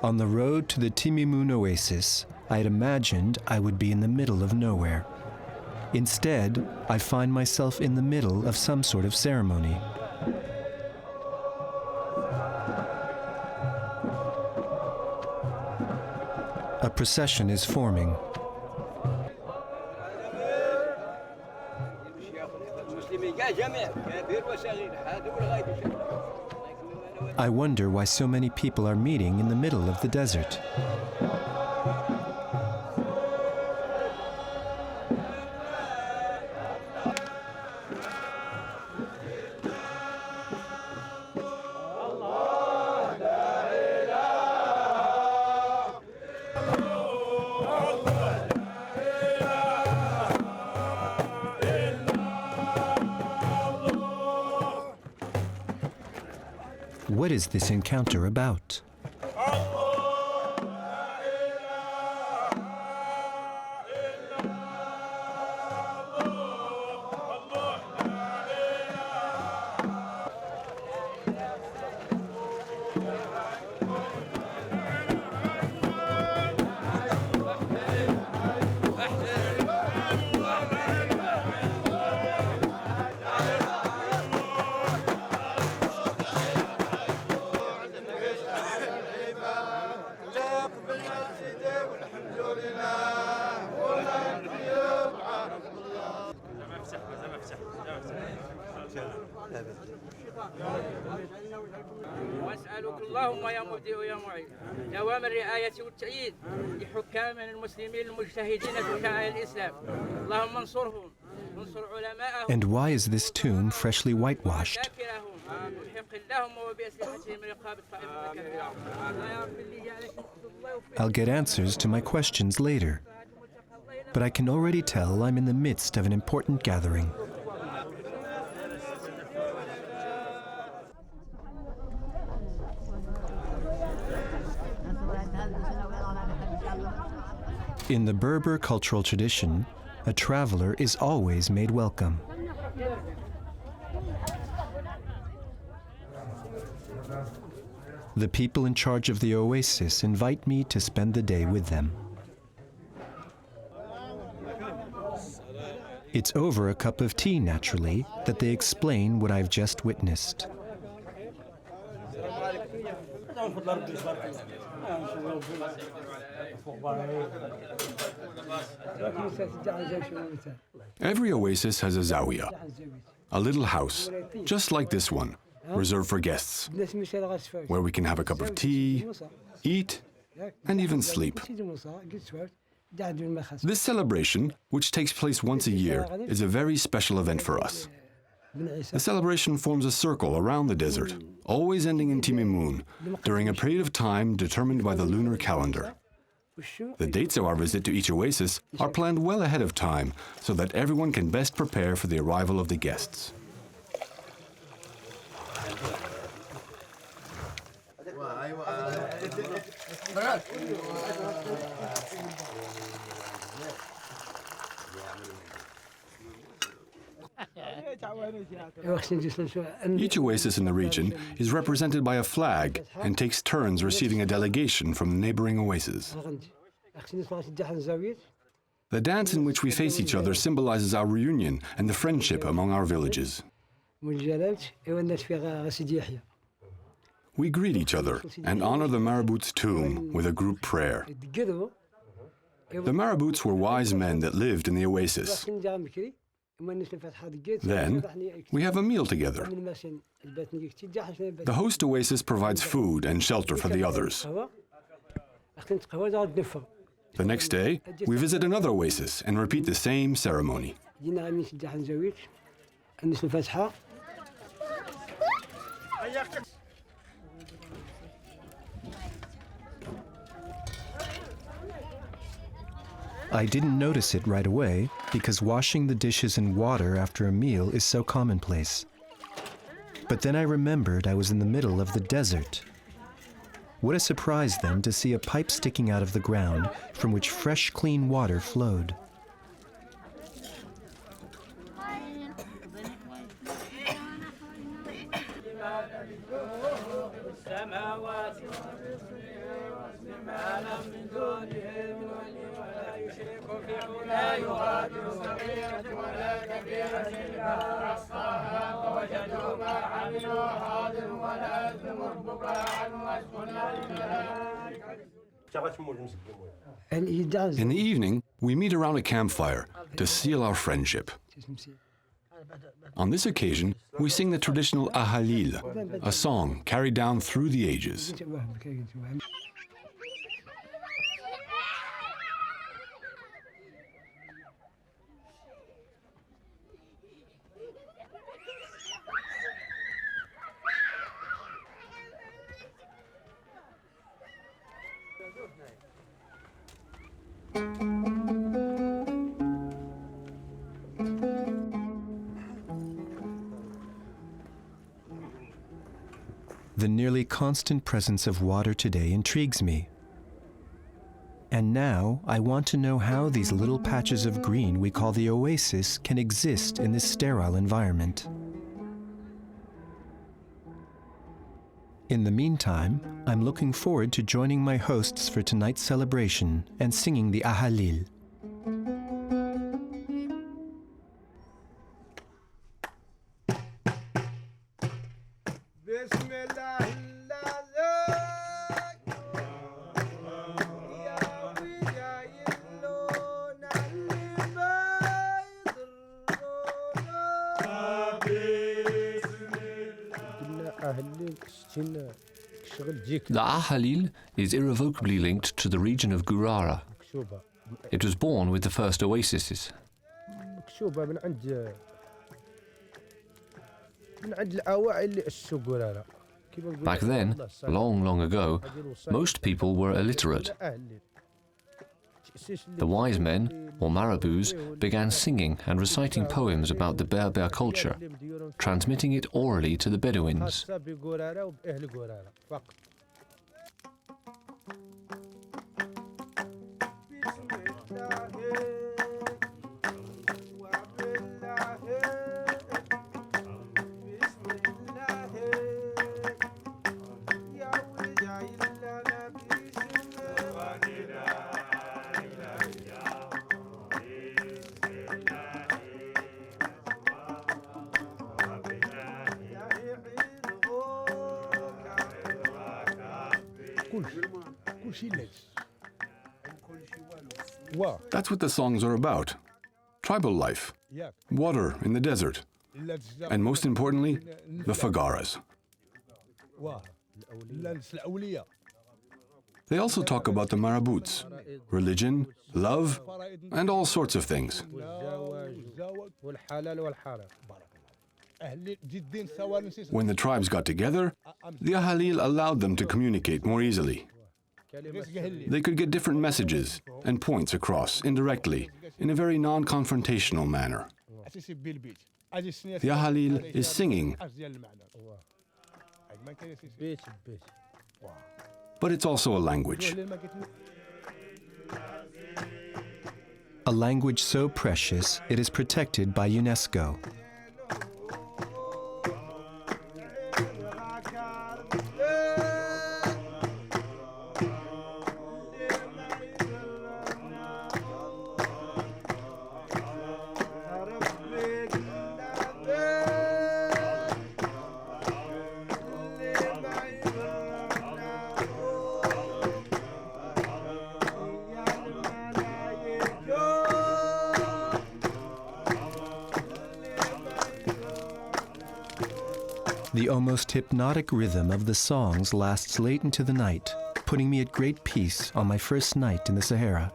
On the road to the Timimoun Oasis, I had imagined I would be in the middle of nowhere. Instead, I find myself in the middle of some sort of ceremony. A procession is forming. I wonder why so many people are meeting in the middle of the desert. What is this encounter about? واسألك اللهم يا مبدئ يا معيد دوام الرعاية والتأييد لحكامنا المسلمين المجتهدين في شعائر الإسلام اللهم انصرهم وانصر علماءهم. And why is this tomb freshly whitewashed? I'll get answers to my questions later, but I can already tell I'm in the midst of an important gathering. In the Berber cultural tradition, a traveler is always made welcome. The people in charge of the oasis invite me to spend the day with them. It's over a cup of tea, naturally, that they explain what I've just witnessed. Every oasis has a zawiya, a little house, just like this one, reserved for guests, where we can have a cup of tea, eat, and even sleep. This celebration, which takes place once a year, is a very special event for us. The celebration forms a circle around the desert, always ending in Timimoun, during a period of time determined by the lunar calendar. The dates of our visit to each oasis are planned well ahead of time, so that everyone can best prepare for the arrival of the guests. Each oasis in the region is represented by a flag and takes turns receiving a delegation from the neighboring oasis. The dance in which we face each other symbolizes our reunion and the friendship among our villages. We greet each other and honor the Marabout's tomb with a group prayer. The Marabouts were wise men that lived in the oasis. Then, we have a meal together. The host oasis provides food and shelter for the others. The next day, we visit another oasis and repeat the same ceremony. I didn't notice it right away because washing the dishes in water after a meal is so commonplace. But then I remembered I was in the middle of the desert. What a surprise then to see a pipe sticking out of the ground from which fresh, clean water flowed. In the evening, we meet around a campfire to seal our friendship. On this occasion, we sing the traditional ahalil, a song carried down through the ages. The nearly constant presence of water today intrigues me. And now I want to know how these little patches of green we call the oasis can exist in this sterile environment. In the meantime, I'm looking forward to joining my hosts for tonight's celebration and singing the ahalil. The ahalil is irrevocably linked to the region of Gourara. It was born with the first oases. Back then, long ago, most people were illiterate. The wise men, or marabouts, began singing and reciting poems about the Berber culture, transmitting it orally to the Bedouins. That's what the songs are about. Tribal life, water in the desert, and most importantly, the foggaras. They also talk about the marabouts, religion, love, and all sorts of things. When the tribes got together, the ahalil allowed them to communicate more easily. They could get different messages and points across indirectly in a very non-confrontational manner. The ahalil is singing, but it's also a language. A language so precious it is protected by UNESCO. The almost hypnotic rhythm of the songs lasts late into the night, putting me at great peace on my first night in the Sahara.